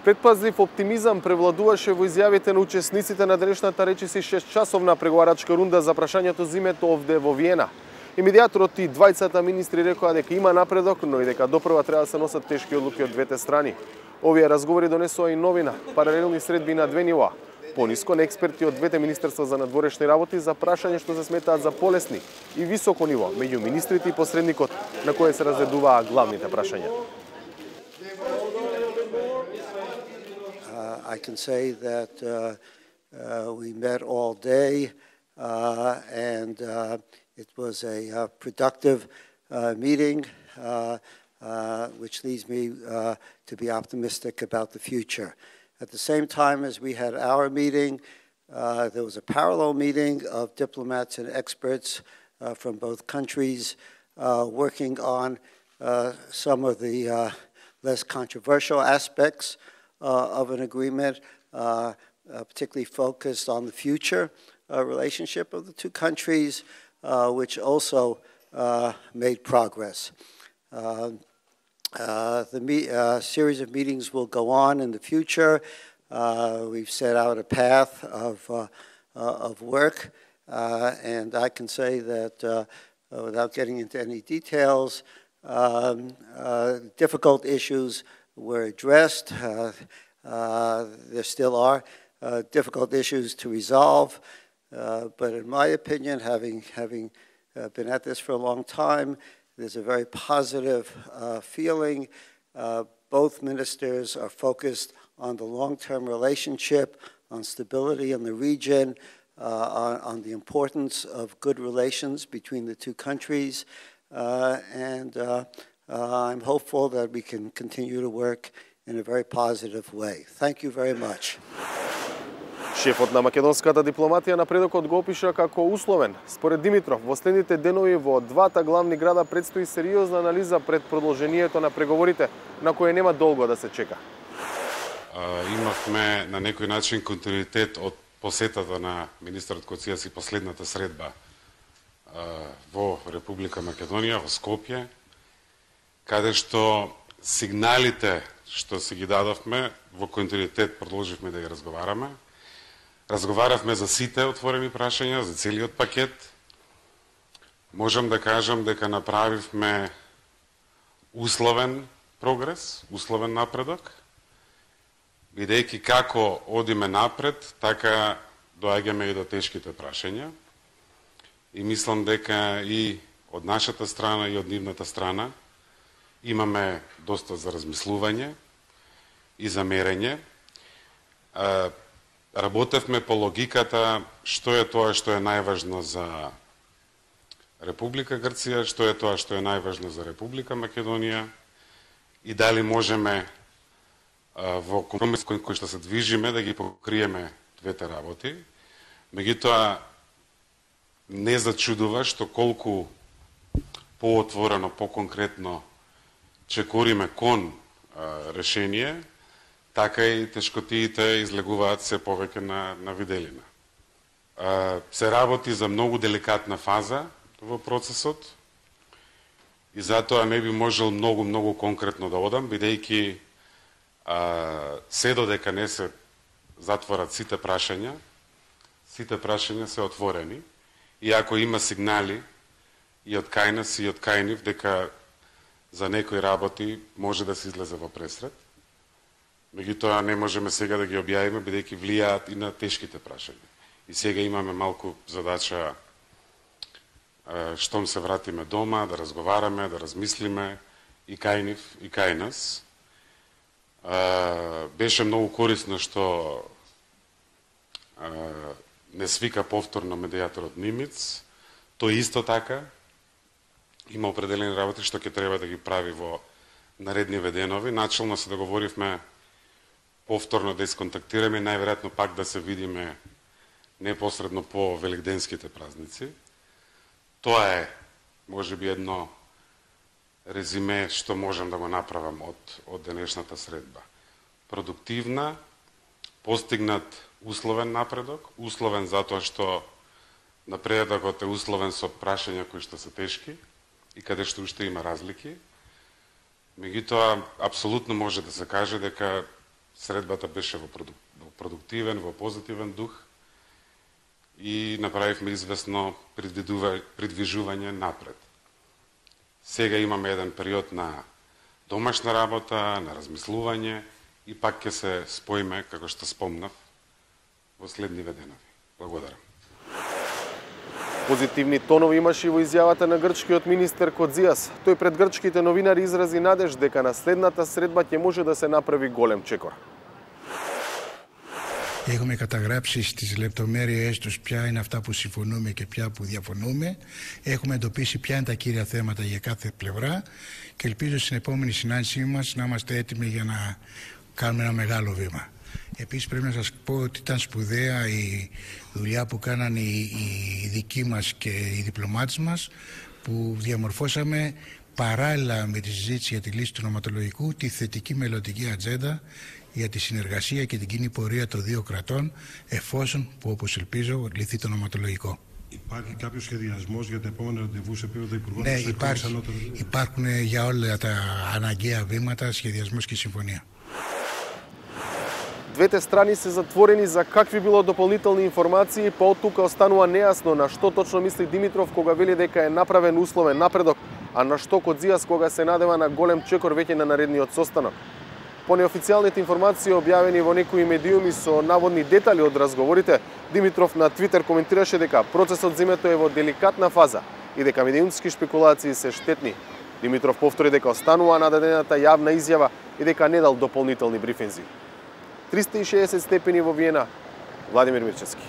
Предпазлив оптимизам превладуваше во изјавите на учесниците на денешната речиси 6-часовна преговарачка рунда за прашањето за името овде во Виена. И медијаторот и двајцата министри рекоа дека има напредок, но и дека допрва треба да се носат тешки одлуки од двете страни. Овие разговори донесоа и новина, паралелни средби на две нива. Пониско на експерти од двете министерства за надворешни работи за прашање што се сметаат за полесни и високо ниво меѓу министрите и посредникот на кое се разгледуваа главните прашања. I can say that we met all day and it was a productive meeting which leads me to be optimistic about the future. At the same time as we had our meeting, there was a parallel meeting of diplomats and experts from both countries working on some of the less controversial aspects of an agreement, particularly focused on the future relationship of the two countries, which also made progress. The series of meetings will go on in the future. We've set out a path of work, and I can say that without getting into any details, difficult issues were addressed. There still are difficult issues to resolve, but in my opinion, having been at this for a long time, there's a very positive feeling. Both ministers are focused on the long-term relationship, on stability in the region, on the importance of good relations between the two countries, and I'm hopeful that we can continue to work in a very positive way. Thank you very much. Шефот на македонската дипломатија напредокот го опиша како условен. Според Димитров, во следните денови во двата главни града предстои сериозна анализа пред продолжението на преговорите, на кое нема долго да се чека. Имавме на некој начин континуитет од посетата на министерот Коцijas и последната средба во Република Македонија, во Скопје, каде што сигналите што си ги дадовме во континуитет продолживме да ги разговараме. Разговаравме за сите отворени прашања, за целиот пакет. Можам да кажам дека направивме условен прогрес, условен напредок, бидејќи како одиме напред, така доаѓаме и до тешките прашања. И мислам дека и од нашата страна и од нивната страна имаме доста за размислување и за мерење. Работевме по логиката што е тоа што е најважно за Република Грција, што е тоа што е најважно за Република Македонија и дали можеме во компромис кој што се движиме да ги покриеме двете работи. Меѓутоа не зачудува што колку поотворено, поконкретно чекориме кон решение, така и тешкотиите излегуваат се повеќе на виделина. Се работи за многу деликатна фаза во процесот и затоа не би можел многу конкретно да одам, бидејќи се додека не се затворат сите прашања се отворени и ако има сигнали и од кај нас и од кај нив дека за некои работи може да се излезе во пресред, меѓутоа не можеме сега да ги објавиме, бидејќи влијаат и на тешките прашања. И сега имаме малку задача, штом се вратиме дома, да разговараме, да размислиме и кај нив, и кај нас. Беше многу корисно што не свика повторно медијаторот Нимиц. Тој исто така има определени работи што ќе треба да ги прави во наредниве денови. Начално се договоривме повторно да исконтактираме, најверојатно пак да се видиме непосредно по великденските празници. Тоа е, можеби, едно резиме што можам да го направам од денешната средба. Продуктивна, постигнат условен напредок, условен затоа што напредокот е условен со прашања кои што се тешки и каде што уште има разлики. Меѓутоа, апсолутно може да се каже дека Средбата беше во продуктивен, во позитивен дух и направивме известно придвижување напред. Сега имаме еден период на домашна работа, на размислување и пак ќе се споиме, како што спомнав, во следниве денови. Благодарам. Позитивни тонови имаше и во изјавата на грчкиот министер Коцзиас. Тој пред грчките новинари изрази надеж дека на следната средба ќе може да се направи голем чекор. Έχουμε καταγράψει στις λεπτομέρειες τους ποια είναι αυτά που συμφωνούμε και ποια που διαφωνούμε. Έχουμε εντοπίσει ποια είναι τα κύρια θέματα για κάθε πλευρά και ελπίζω στην επόμενη συνάντησή μας να είμαστε έτοιμοι για να κάνουμε ένα μεγάλο βήμα. Επίσης πρέπει να σας πω ότι ήταν σπουδαία η δουλειά που κάνανε οι δικοί μας και οι διπλωμάτες μας που διαμορφώσαμε παράλληλα με τη συζήτηση για τη λύση του νοματολογικού τη θετική μελλοντική ατζέντα για τη συνεργασία και την κοινή πορεία των δύο κρατών, εφόσον, που όπως ελπίζω, λυθεί το νοματολογικό. Υπάρχει κάποιο σχεδιασμό για τα επόμενα ραντεβού σε επίπεδο υπουργών? Ναι, υπάρχουν για όλα τα αναγκαία βήματα σχεδιασμός και συμφωνία. Двете страни се затворени за какви било дополнителни информации, па од тука останува нејасно на што точно мисли Димитров кога вели дека е направен условен напредок, а на што Коцзиас кога се надева на голем чекор веќе на наредниот состанок. По неофицијалните информации објавени во некои медиуми со наводни детали од разговорите, Димитров на Твитер коментираше дека процесот зимето е во деликатна фаза и дека медиумски шпекулации се штетни. Димитров повтори дека останува нададената јавна изјава и дека не дал дополнителни брифинзи. 360 степени во Виена, Владимир Мирчевски.